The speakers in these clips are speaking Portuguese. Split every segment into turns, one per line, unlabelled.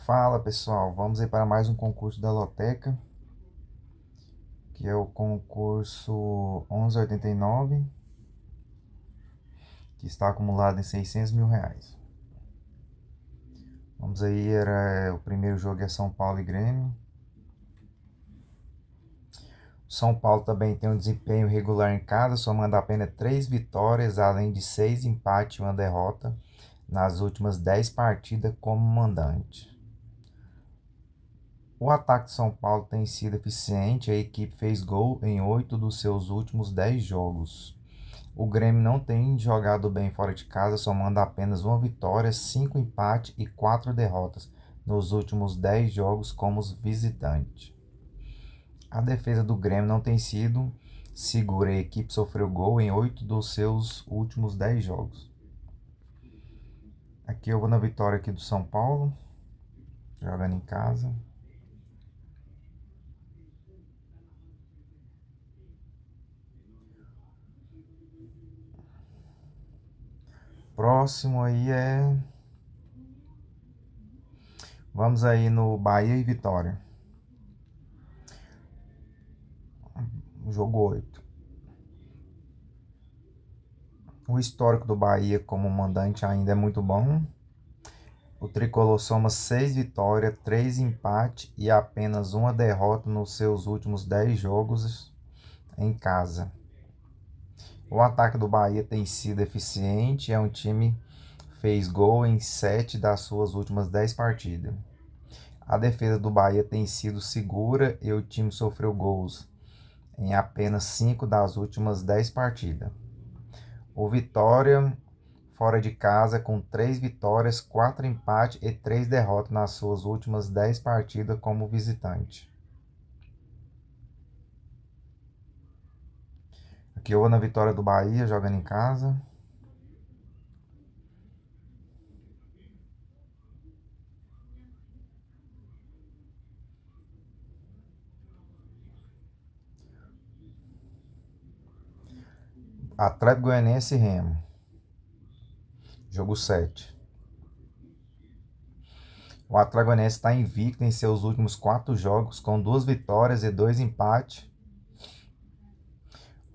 Fala pessoal, vamos aí para mais um concurso da Loteca, que é o concurso 1189, que está acumulado em R$ 600.000. Vamos aí, o primeiro jogo é São Paulo e Grêmio. São Paulo também tem um desempenho regular em casa, somando apenas 3 vitórias, além de 6 empates e uma derrota nas últimas 10 partidas como mandante. O ataque de São Paulo tem sido eficiente, a equipe fez gol em 8 dos seus últimos 10 jogos. O Grêmio não tem jogado bem fora de casa, somando apenas uma vitória, 5 empates e 4 derrotas nos últimos 10 jogos como visitante. A defesa do Grêmio não tem sido segura, a equipe sofreu gol em 8 dos seus últimos 10 jogos. Aqui eu vou na vitória aqui do São Paulo, jogando em casa. Próximo aí vamos aí no Bahia e Vitória. Jogo 8. O histórico do Bahia como mandante ainda é muito bom. O tricolor soma 6 vitórias, 3 empates e apenas uma derrota nos seus últimos 10 jogos em casa. O ataque do Bahia tem sido eficiente, é um time que fez gol em 7 das suas últimas 10 partidas. A defesa do Bahia tem sido segura e o time sofreu gols em apenas 5 das últimas 10 partidas. O Vitória, fora de casa, com 3 vitórias, 4 empates e 3 derrotas nas suas últimas 10 partidas como visitante. Aqui eu vou na vitória do Bahia, jogando em casa. Atlético Goianiense e Remo. Jogo 7. O Atlético Goianiense está invicto em seus últimos 4 jogos, com 2 vitórias e 2 empates.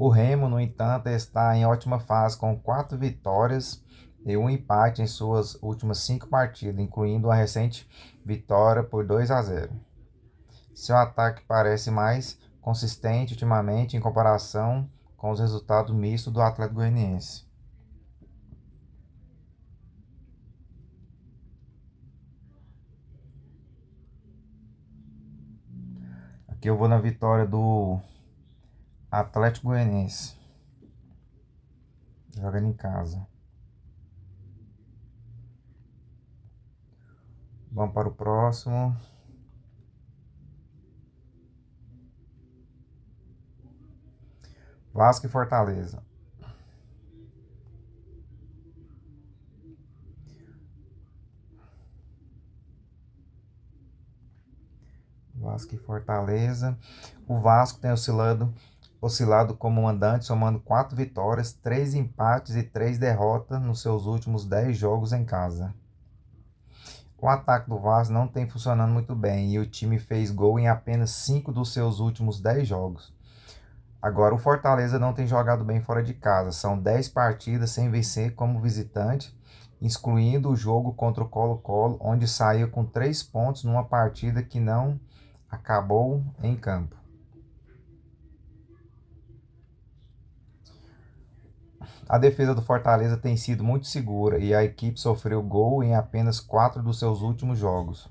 O Remo, no entanto, está em ótima fase, com 4 vitórias e 1 empate em suas últimas 5 partidas, incluindo a recente vitória por 2-0. Seu ataque parece mais consistente ultimamente em comparação com os resultados mistos do Atlético Goianiense. Aqui eu vou na vitória do Atlético Goianiense, jogando em casa. Vamos para o próximo. Vasco e Fortaleza. Vasco e Fortaleza. O Vasco tem oscilado como mandante, somando 4 vitórias, 3 empates e 3 derrotas nos seus últimos 10 jogos em casa. O ataque do Vasco não tem funcionando muito bem e o time fez gol em apenas 5 dos seus últimos 10 jogos. Agora, o Fortaleza não tem jogado bem fora de casa. São 10 partidas sem vencer como visitante, excluindo o jogo contra o Colo-Colo, onde saiu com 3 pontos numa partida que não acabou em campo. A defesa do Fortaleza tem sido muito segura e a equipe sofreu gol em apenas 4 dos seus últimos jogos.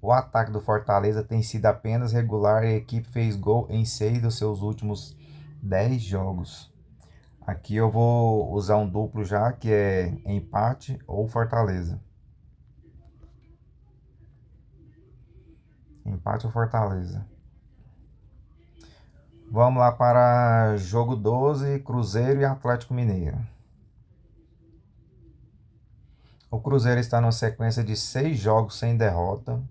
O ataque do Fortaleza tem sido apenas regular e a equipe fez gol em 6 dos seus últimos 10 jogos. Aqui eu vou usar um duplo já, que é empate ou Fortaleza. Empate ou Fortaleza. Vamos lá para jogo 12, Cruzeiro e Atlético Mineiro. O Cruzeiro está numa sequência de 6 jogos sem derrota.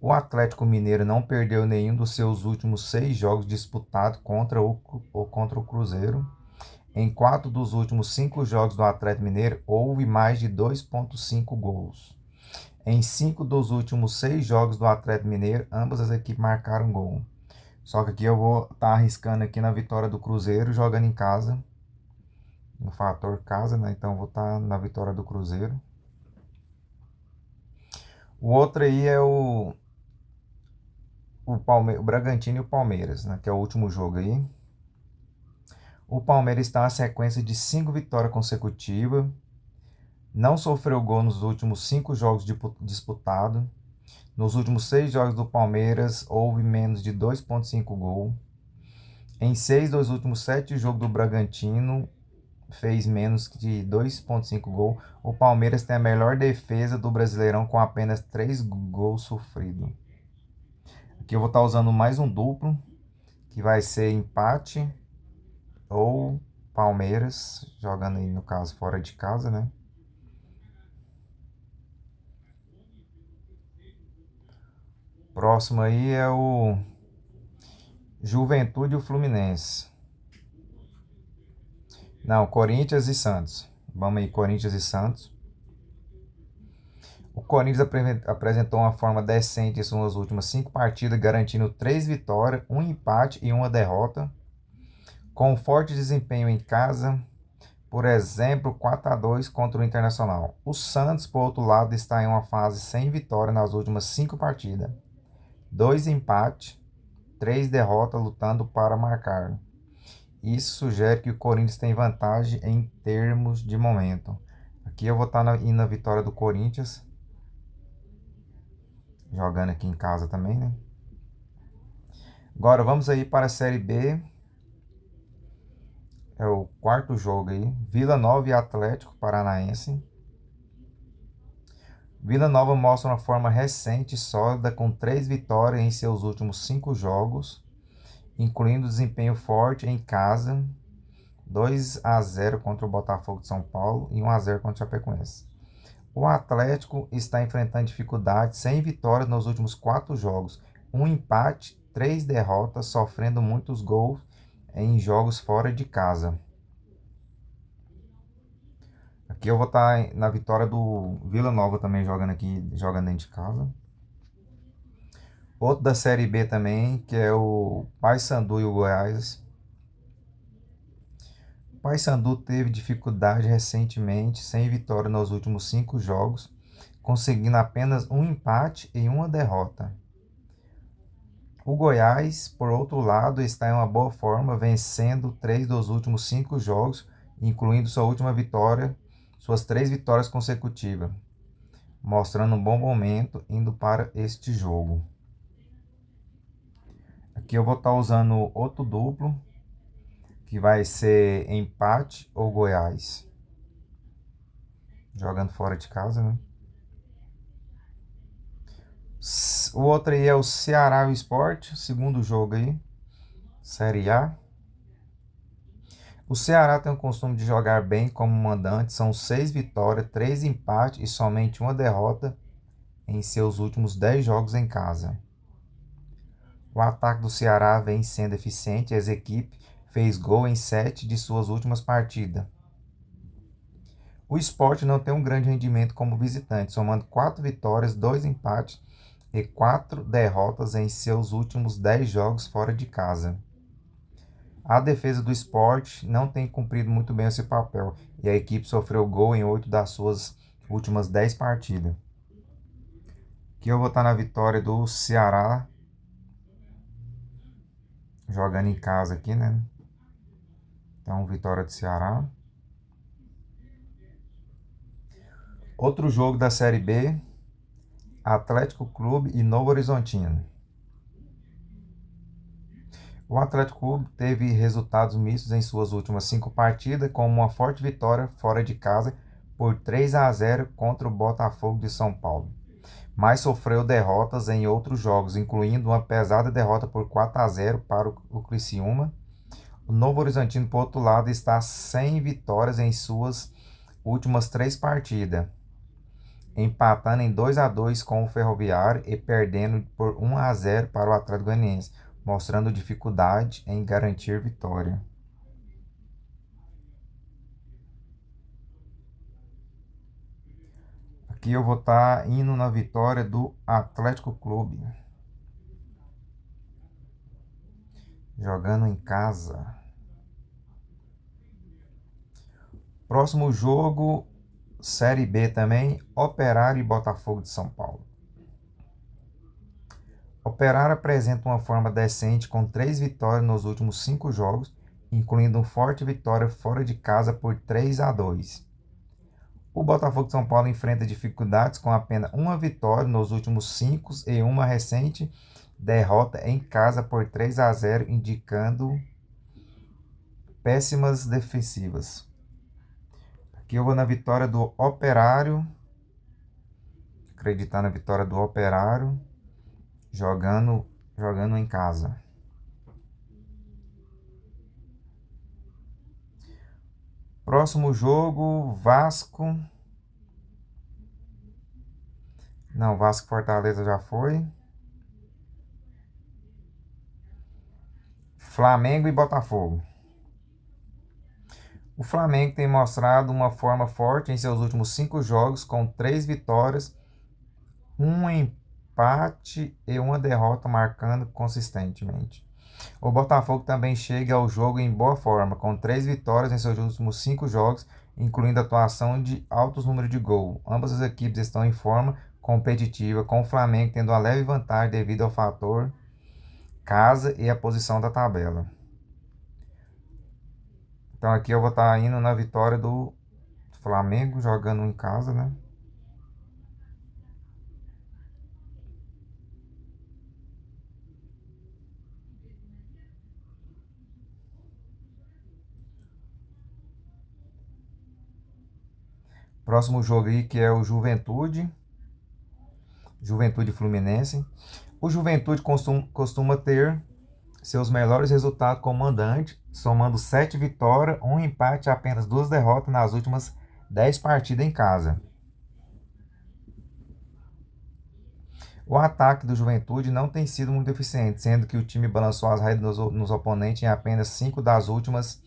O Atlético Mineiro não perdeu nenhum dos seus últimos 6 jogos disputados contra o Cruzeiro. Em 4 dos últimos 5 jogos do Atlético Mineiro, houve mais de 2,5 gols. Em 5 dos últimos 6 jogos do Atlético Mineiro, ambas as equipes marcaram gol. Só que aqui eu vou estar arriscando aqui na vitória do Cruzeiro, jogando em casa, no fator casa, né? Então eu vou estar na vitória do Cruzeiro. O outro aí é o Bragantino e o Palmeiras, né? Que é o último jogo aí. O Palmeiras está na sequência de 5 vitórias consecutivas. Não sofreu gol nos últimos 5 jogos disputados. Nos últimos 6 jogos do Palmeiras, houve menos de 2,5 gol. Em 6 dos últimos 7 jogos do Bragantino, fez menos de 2,5 gol. O Palmeiras tem a melhor defesa do Brasileirão com apenas 3 gols sofridos. Aqui eu vou estar usando mais um duplo, que vai ser empate ou Palmeiras, jogando aí no caso fora de casa, né? Próximo aí é o Juventude e o Fluminense. Não, Corinthians e Santos. Vamos aí, Corinthians e Santos. O Corinthians apresentou uma forma decente em suas últimas 5 partidas, garantindo 3 vitórias, um empate e uma derrota. Com um forte desempenho em casa, por exemplo, 4-2 contra o Internacional. O Santos, por outro lado, está em uma fase sem vitória nas últimas 5 partidas. 2 empates, 3 derrotas, lutando para marcar. Isso sugere que o Corinthians tem vantagem em termos de momento. Aqui eu vou estar indo na vitória do Corinthians. Jogando aqui em casa também, né? Agora vamos aí para a Série B. É o quarto jogo aí. Vila Nova e Atlético Paranaense. Vila Nova mostra uma forma recente e sólida com 3 vitórias em seus últimos 5 jogos, incluindo desempenho forte em casa, 2-0 contra o Botafogo de São Paulo e 1-0 contra o Chapecoense. O Atlético está enfrentando dificuldades, sem vitórias nos últimos 4 jogos, um empate, 3 derrotas, sofrendo muitos gols em jogos fora de casa. Aqui eu vou estar na vitória do Vila Nova também, jogando dentro de casa. Outro da Série B também, que é o Paysandu e o Goiás. O Paysandu teve dificuldade recentemente, sem vitória nos últimos 5 jogos, conseguindo apenas um empate e uma derrota. O Goiás, por outro lado, está em uma boa forma, vencendo 3 dos últimos 5 jogos, incluindo sua última vitória, suas 3 vitórias consecutivas, mostrando um bom momento indo para este jogo. Aqui eu vou estar usando outro duplo, que vai ser empate ou Goiás, jogando fora de casa, né? O outro aí é o Ceará e o Sport, segundo jogo aí, Série A. O Ceará tem o costume de jogar bem como mandante, são 6 vitórias, 3 empates e somente uma derrota em seus últimos 10 jogos em casa. O ataque do Ceará vem sendo eficiente e as equipes fez gol em 7 de suas últimas partidas. O Sport não tem um grande rendimento como visitante, somando 4 vitórias, 2 empates e 4 derrotas em seus últimos 10 jogos fora de casa. A defesa do Sport não tem cumprido muito bem esse papel e a equipe sofreu gol em 8 das suas últimas 10 partidas. Aqui eu vou estar na vitória do Ceará, jogando em casa aqui, né? Então, vitória do Ceará. Outro jogo da Série B, Atlético Clube e Novo Horizontino. O Atlético Clube teve resultados mistos em suas últimas 5 partidas, com uma forte vitória fora de casa por 3-0 contra o Botafogo de São Paulo, mas sofreu derrotas em outros jogos, incluindo uma pesada derrota por 4-0 para o Criciúma. O Novo Horizontino, por outro lado, está sem vitórias em suas últimas 3 partidas, empatando em 2-2 com o Ferroviário e perdendo por 1-0 para o Atlético Goianiense, mostrando dificuldade em garantir vitória. Aqui eu vou estar indo na vitória do Atlético Clube. Jogando em casa. Próximo jogo, Série B também, Operário e Botafogo de São Paulo. Operário apresenta uma forma decente com 3 vitórias nos últimos 5 jogos, incluindo uma forte vitória fora de casa por 3-2. O Botafogo de São Paulo enfrenta dificuldades com apenas uma vitória nos últimos 5 e uma recente derrota em casa por 3-0, indicando péssimas defensivas. Aqui eu vou na vitória do Operário. Acreditar na vitória do Operário. Jogando em casa. Próximo jogo, Vasco. Não, Vasco e Fortaleza já foi. Flamengo e Botafogo. O Flamengo tem mostrado uma forma forte em seus últimos 5 jogos, com 3 vitórias, um empate e uma derrota, marcando consistentemente. O Botafogo também chega ao jogo em boa forma, com 3 vitórias em seus últimos 5 jogos, incluindo atuação de altos números de gol. Ambas as equipes estão em forma competitiva, com o Flamengo tendo uma leve vantagem devido ao fator casa e a posição da tabela. Então aqui eu vou estar indo na vitória do Flamengo, jogando em casa, né? Próximo jogo aí que é o Juventude Fluminense. O Juventude costuma ter seus melhores resultados como mandante, somando 7 vitórias, um empate e apenas 2 derrotas nas últimas 10 partidas em casa. O ataque do Juventude não tem sido muito eficiente, sendo que o time balançou as redes nos oponentes em apenas 5 das últimas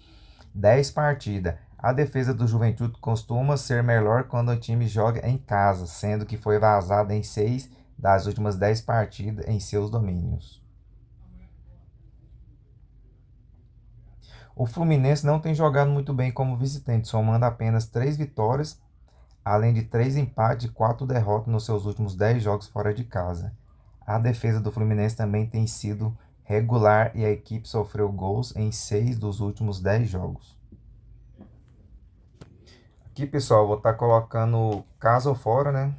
10 partidas. A defesa do Juventude costuma ser melhor quando o time joga em casa, sendo que foi vazada em 6 das últimas 10 partidas em seus domínios. O Fluminense não tem jogado muito bem como visitante, somando apenas 3 vitórias, além de 3 empates e 4 derrotas nos seus últimos 10 jogos fora de casa. A defesa do Fluminense também tem sido regular e a equipe sofreu gols em 6 dos últimos 10 jogos. Aqui, pessoal, vou estar colocando casa ou fora, né?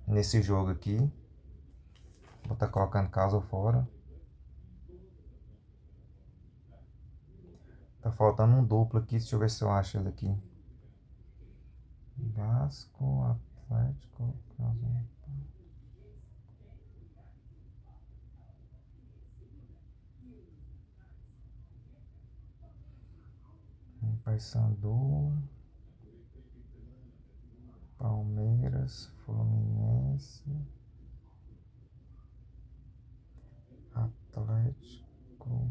Nesse jogo aqui. Vou estar colocando casa ou fora. Tá faltando um duplo aqui. Deixa eu ver se eu acho ele aqui. Vasco, Atlético, Paysandu, Palmeiras, Fluminense, Atlético.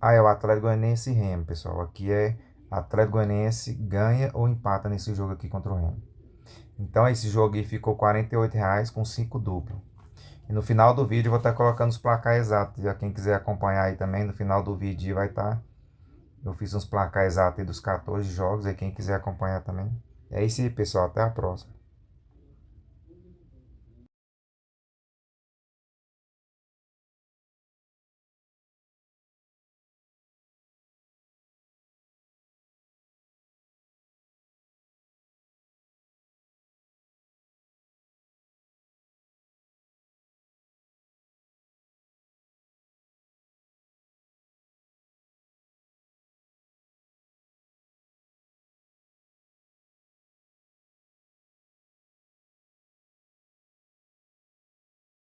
É o Atlético Goianiense e Remo, pessoal. Aqui é Atlético Goianiense ganha ou empata nesse jogo aqui contra o Remo. Então esse jogo aí ficou R$ 48,00 com 5 duplo. E no final do vídeo eu vou estar colocando os placar exatos. Já quem quiser acompanhar aí também, no final do vídeo vai estar. Eu fiz uns placar exatos aí dos 14 jogos, aí quem quiser acompanhar também. É isso aí, pessoal. Até a próxima.